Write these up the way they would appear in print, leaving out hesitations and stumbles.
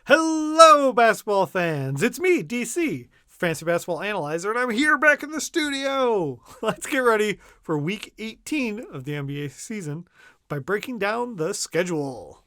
Hello, basketball fans. It's me, DC, Fantasy Basketball Analyzer, and I'm here back in the studio. Let's get ready for Week 18 of the NBA season by breaking down the schedule.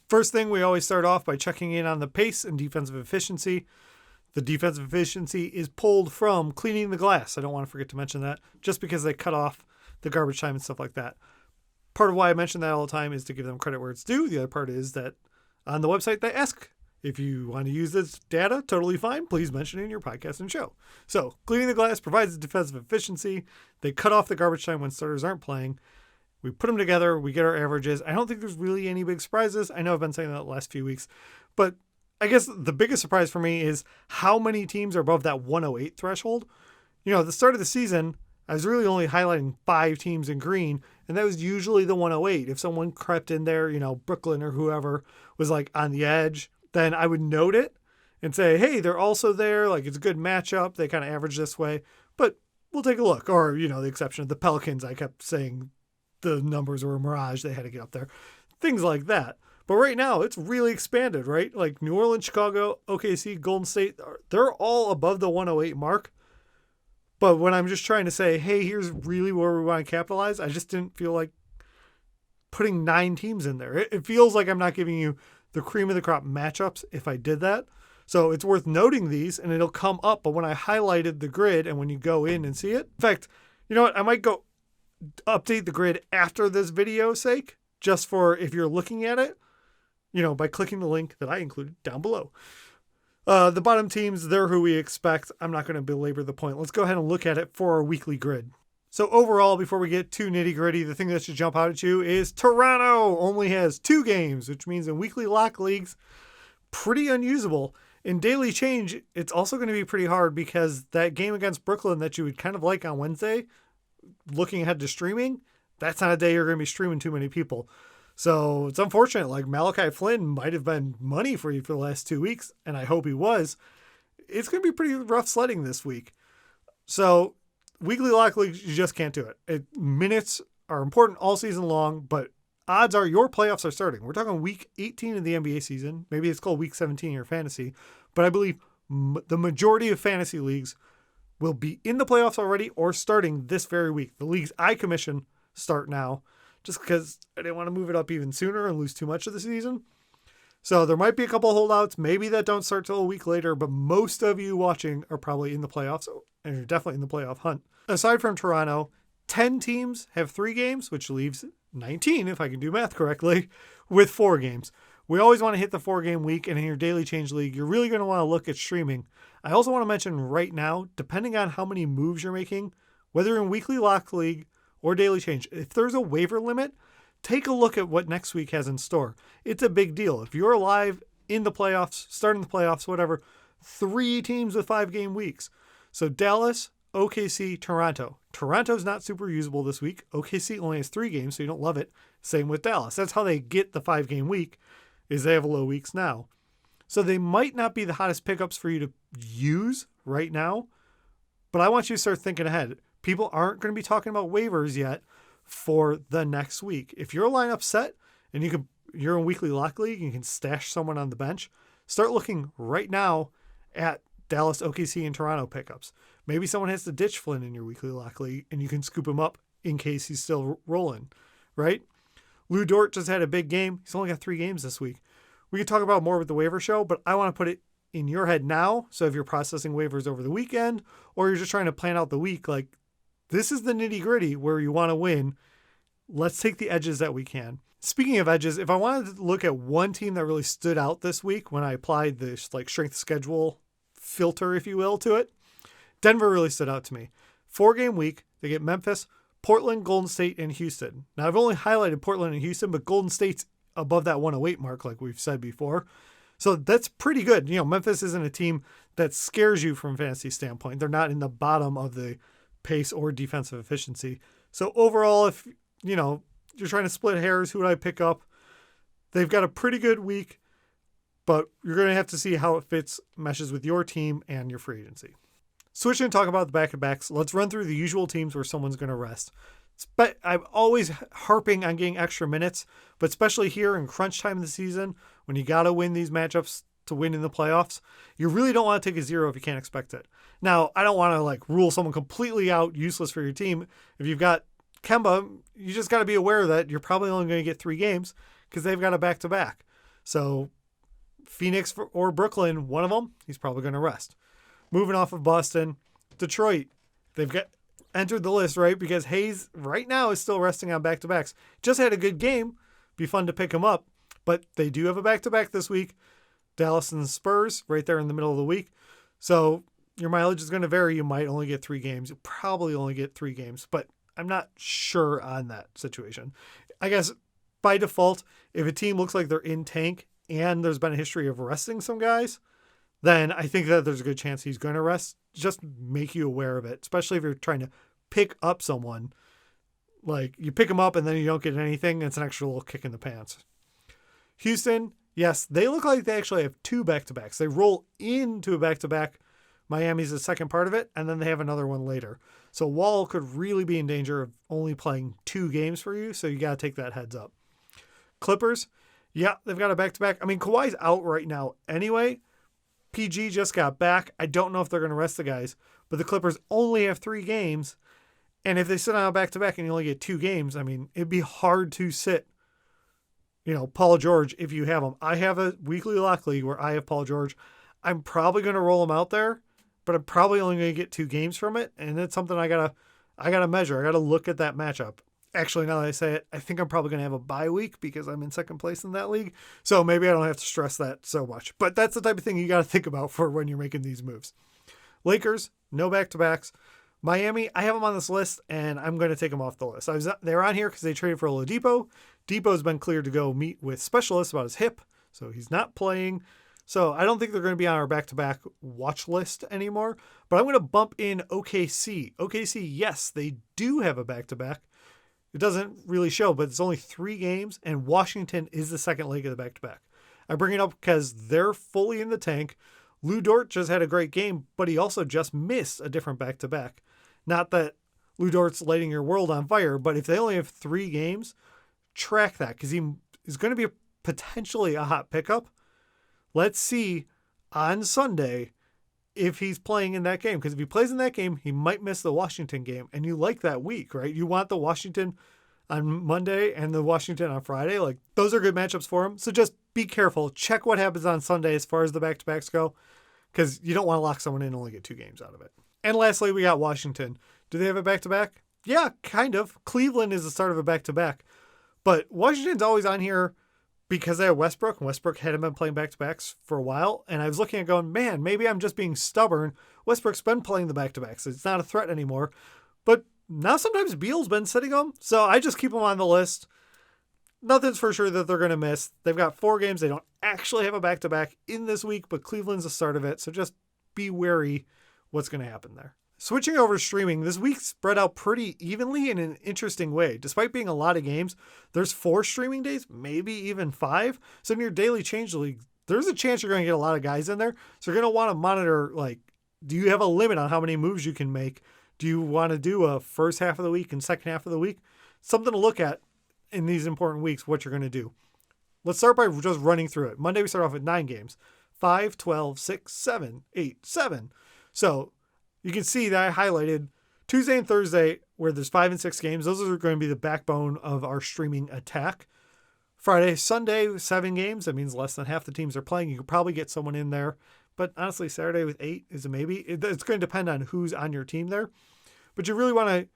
First thing, we always start off by checking in on the pace and defensive efficiency. The defensive efficiency is pulled from cleaning the glass. I don't want to forget to mention that, just because they cut off the garbage time and stuff like that. Part of why I mention that all the time is to give them credit where it's due. The other part is that on the website they ask, if you want to use this data, totally fine. Please mention it in your podcast and show. So cleaning the glass provides the defensive efficiency. They cut off the garbage time when starters aren't playing. We put them together. We get our averages. I don't think there's really any big surprises. I know I've been saying that the last few weeks, but I guess the biggest surprise for me is how many teams are above that 108 threshold. You know, at the start of the season, I was really only highlighting 5 teams in green, and that was usually the 108. If someone crept in there, you know, Brooklyn or whoever was like on the edge, then I would note it and say, hey, they're also there. Like, it's a good matchup. They kind of average this way, but we'll take a look. Or, you know, the exception of the Pelicans, I kept saying the numbers were a mirage. They had to get up there. Things like that. But right now, it's really expanded, right? Like New Orleans, Chicago, OKC, Golden State, they're all above the 108 mark. But when I'm just trying to say, hey, here's really where we want to capitalize, I just didn't feel like putting 9 teams in there. It feels like I'm not giving you the cream of the crop matchups if I did that. So it's worth noting these, and it'll come up. But when I highlighted the grid and when you go in and see it, in fact, you know what? I might go update the grid after this video's sake, just for if you're looking at it, you know, by clicking the link that I included down below. The bottom teams, they're who we expect. I'm not going to belabor the point. Let's go ahead and look at it for our weekly grid. So overall, before we get too nitty gritty, the thing that should jump out at you is Toronto only has 2 games, which means in weekly lock leagues, pretty unusable. In daily change, it's also going to be pretty hard because that game against Brooklyn that you would kind of like on Wednesday, looking ahead to streaming, that's not a day you're going to be streaming too many people. So it's unfortunate. Like Malachi Flynn might have been money for you for the last 2 weeks, and I hope he was. It's going to be pretty rough sledding this week. So weekly lock leagues, you just can't do it. Minutes are important all season long, but odds are your playoffs are starting. We're talking week 18 of the NBA season. Maybe it's called week 17 in your fantasy, but I believe the majority of fantasy leagues will be in the playoffs already or starting this very week. The leagues I commission start now, just because I didn't want to move it up even sooner and lose too much of the season. So there might be a couple of holdouts, maybe that don't start till a week later, but most of you watching are probably in the playoffs, and you're definitely in the playoff hunt. Aside from Toronto, 10 teams have 3 games, which leaves 19, if I can do math correctly, with 4 games. We always want to hit the 4-game week, and in your daily change league, you're really going to want to look at streaming. I also want to mention right now, depending on how many moves you're making, whether in weekly lock league or daily change, if there's a waiver limit, take a look at what next week has in store. It's a big deal. If you're alive in the playoffs, starting the playoffs, whatever, 3 teams with 5-game weeks. So Dallas, OKC, Toronto. Toronto's not super usable this week. OKC only has 3 games, so you don't love it. Same with Dallas. That's how they get the 5-game week, is they have low weeks now. So they might not be the hottest pickups for you to use right now, but I want you to start thinking ahead. People aren't going to be talking about waivers yet for the next week. If your lineup's set and you're in weekly lock league and you can stash someone on the bench, start looking right now at Dallas, OKC, and Toronto pickups. Maybe someone has to ditch Flynn in your weekly lock league and you can scoop him up in case he's still rolling, right? Lou Dort just had a big game. He's only got 3 games this week. We can talk about more with the waiver show, but I want to put it in your head now. So if you're processing waivers over the weekend or you're just trying to plan out the week, like, this is the nitty gritty where you want to win. Let's take the edges that we can. Speaking of edges, if I wanted to look at one team that really stood out this week when I applied this like strength schedule filter, if you will, to it, Denver really stood out to me. 4-game week. They get Memphis, Portland, Golden State, and Houston. Now I've only highlighted Portland and Houston, but Golden State's above that 108 mark, like we've said before. So that's pretty good. You know, Memphis isn't a team that scares you from a fantasy standpoint. They're not in the bottom of the pace or defensive efficiency. So overall, if you know you're trying to split hairs, who would I pick up? They've got a pretty good week, but you're going to have to see how it meshes with your team and your free agency. Switching and talk about the back-to-backs, let's run through the usual teams where someone's going to rest. I'm always harping on getting extra minutes, but especially here in crunch time of the season, when you got to win these matchups, to win in the playoffs, you really don't want to take a 0 if you can't expect it. Now, I don't want to like rule someone completely out, useless for your team. If you've got Kemba, you just got to be aware that you're probably only going to get 3 games because they've got a back-to-back. So Phoenix or Brooklyn, one of them, he's probably going to rest. Moving off of Boston, Detroit, they've got entered the list, right? Because Hayes right now is still resting on back-to-backs. Just had a good game. Be fun to pick him up. But they do have a back-to-back this week. Dallas and the Spurs right there in the middle of the week. So your mileage is going to vary. You might only get 3 games. You'll probably only get 3 games. But I'm not sure on that situation. I guess by default, if a team looks like they're in tank and there's been a history of resting some guys, then I think that there's a good chance he's going to rest. Just make you aware of it, especially if you're trying to pick up someone. Like you pick them up and then you don't get anything. It's an extra little kick in the pants. Houston, yes, they look like they actually have 2 back-to-backs. They roll into a back-to-back. Miami's the second part of it, and then they have another one later. So Wall could really be in danger of only playing 2 games for you, so you got to take that heads up. Clippers, yeah, they've got a back-to-back. I mean, Kawhi's out right now anyway. PG just got back. I don't know if they're going to rest the guys, but the Clippers only have 3 games, and if they sit on a back-to-back and you only get 2 games, I mean, it'd be hard to sit, Paul George if you have him. I have a weekly lock league where I have Paul George. I'm probably going to roll him out there, but I'm probably only going to get 2 games from it, and it's something I gotta measure. I gotta look at that matchup. Actually, now that I say it, I think I'm probably going to have a bye week because I'm in second place in that league. So maybe I don't have to stress that so much. But that's the type of thing you got to think about for when you're making these moves. Lakers, no back-to-backs. Miami, I have them on this list, and I'm going to take them off the list. They're on here because they traded for Oladipo. Depot's been cleared to go meet with specialists about his hip, so he's not playing. So I don't think they're going to be on our back-to-back watch list anymore. But I'm going to bump in OKC. OKC, yes, they do have a back-to-back. It doesn't really show, but it's only 3 games, and Washington is the second leg of the back-to-back. I bring it up because they're fully in the tank. Lou Dort just had a great game, but he also just missed a different back-to-back. Not that Lou Dort's lighting your world on fire, but if they only have 3 games, track that because he is going to be potentially a hot pickup. Let's see on Sunday if he's playing in that game. Because if he plays in that game, he might miss the Washington game. And you like that week, right? You want the Washington on Monday and the Washington on Friday. Like, those are good matchups for him. So just be careful. Check what happens on Sunday as far as the back-to-backs go. Because you don't want to lock someone in and only get 2 games out of it. And lastly, we got Washington. Do they have a back-to-back? Yeah, kind of. Cleveland is the start of a back-to-back. But Washington's always on here because they have Westbrook, and Westbrook hadn't been playing back-to-backs for a while, and I was looking at going, man, maybe I'm just being stubborn. Westbrook's been playing the back-to-backs. It's not a threat anymore. But now sometimes Beal's been sitting them, so I just keep them on the list. Nothing's for sure that they're going to miss. They've got 4 games. They don't actually have a back-to-back in this week, but Cleveland's the start of it, so just be wary what's going to happen there. Switching over to streaming, this week spread out pretty evenly in an interesting way. Despite being a lot of games, there's 4 streaming days, maybe even 5. So in your daily change league, there's a chance you're going to get a lot of guys in there. So you're going to want to monitor, like, do you have a limit on how many moves you can make? Do you want to do a first half of the week and second half of the week? Something to look at in these important weeks, what you're going to do. Let's start by just running through it. Monday, we start off with 9 games. 5, 12, 6, 7, 8, 7. So you can see that I highlighted Tuesday and Thursday where there's 5 and 6 games. Those are going to be the backbone of our streaming attack. Friday, Sunday, 7 games. That means less than half the teams are playing. You could probably get someone in there. But honestly, Saturday with 8 is a maybe. It's going to depend on who's on your team there. But you really want to,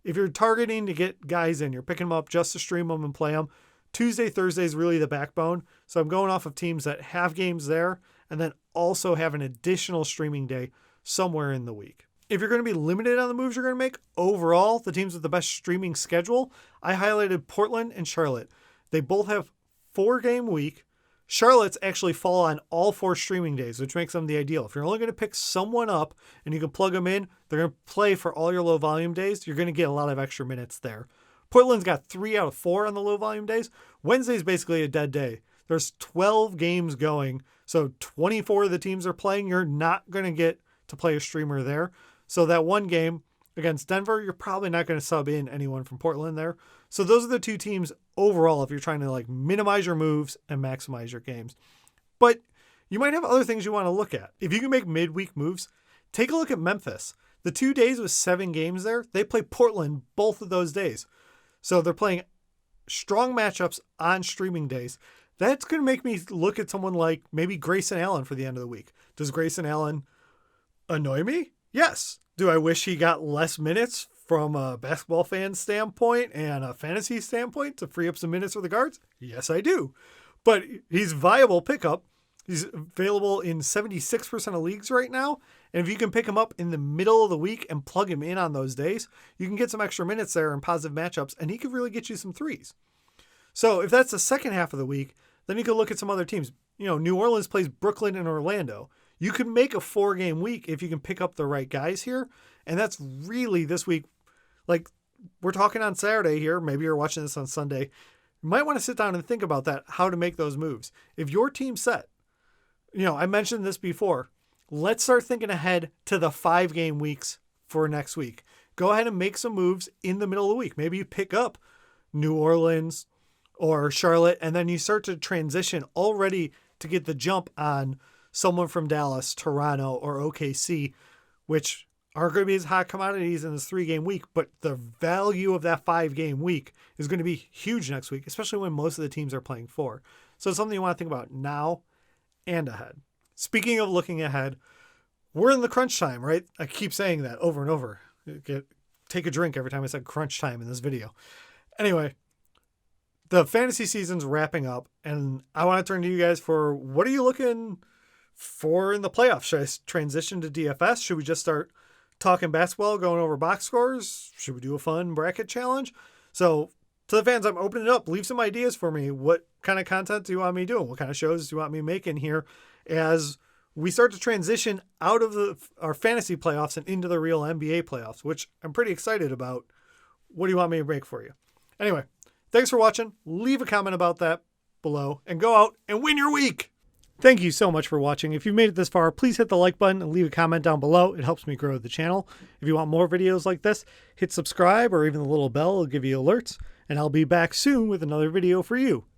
if you're targeting to get guys in, you're picking them up just to stream them and play them. Tuesday, Thursday is really the backbone. So I'm going off of teams that have games there and then also have an additional streaming day somewhere in the week. If you're going to be limited on the moves you're going to make, overall, the teams with the best streaming schedule, I highlighted Portland and Charlotte. They both have 4-game week. Charlotte's actually fall on all 4 streaming days, which makes them the ideal. If you're only going to pick someone up and you can plug them in, they're going to play for all your low volume days. You're going to get a lot of extra minutes there. Portland's got 3 out of 4 on the low volume days. Wednesday's basically a dead day. There's 12 games going, so 24 of the teams are playing. You're not going to get to play a streamer there. So that one game against Denver, you're probably not going to sub in anyone from Portland there. So those are the 2 teams overall if you're trying to like minimize your moves and maximize your games. But you might have other things you want to look at. If you can make midweek moves, take a look at Memphis. The 2 days with 7 games there, they play Portland both of those days. So they're playing strong matchups on streaming days. That's going to make me look at someone like maybe Grayson Allen for the end of the week. Does Grayson Allen annoy me? Yes. Do I wish he got less minutes from a basketball fan standpoint and a fantasy standpoint to free up some minutes for the guards? Yes, I do. But he's viable pickup. He's available in 76% of leagues right now. And if you can pick him up in the middle of the week and plug him in on those days, you can get some extra minutes there in positive matchups, and he could really get you some threes. So if that's the second half of the week, then you can look at some other teams. New Orleans plays Brooklyn and Orlando. You can make a 4-game week if you can pick up the right guys here. And that's really this week. Like, we're talking on Saturday here. Maybe you're watching this on Sunday. You might want to sit down and think about that, how to make those moves. If your team's set, I mentioned this before. Let's start thinking ahead to the 5-game weeks for next week. Go ahead and make some moves in the middle of the week. Maybe you pick up New Orleans or Charlotte, and then you start to transition already to get the jump on someone from Dallas, Toronto, or OKC, which are going to be as hot commodities in this 3-game week. But the value of that 5-game week is going to be huge next week, especially when most of the teams are playing 4. So it's something you want to think about now and ahead. Speaking of looking ahead, we're in the crunch time, right? I keep saying that over and over. Take a drink every time I said crunch time in this video. Anyway, the fantasy season's wrapping up, and I want to turn to you guys for what are you looking for in the playoffs? Should I transition to DFS? Should we just start talking basketball, going over box scores? Should we do a fun bracket challenge? So to the fans, I'm opening it up. Leave some ideas for me. What kind of content do you want me doing? What kind of shows do you want me making here as we start to transition out of our fantasy playoffs and into the real NBA playoffs, which I'm pretty excited about. What do you want me to make for you? Anyway, thanks for watching. Leave a comment about that below and go out and win your week. Thank you so much for watching. If you've made it this far, please hit the like button and leave a comment down below. It helps me grow the channel. If you want more videos like this, hit subscribe or even the little bell will give you alerts. And I'll be back soon with another video for you.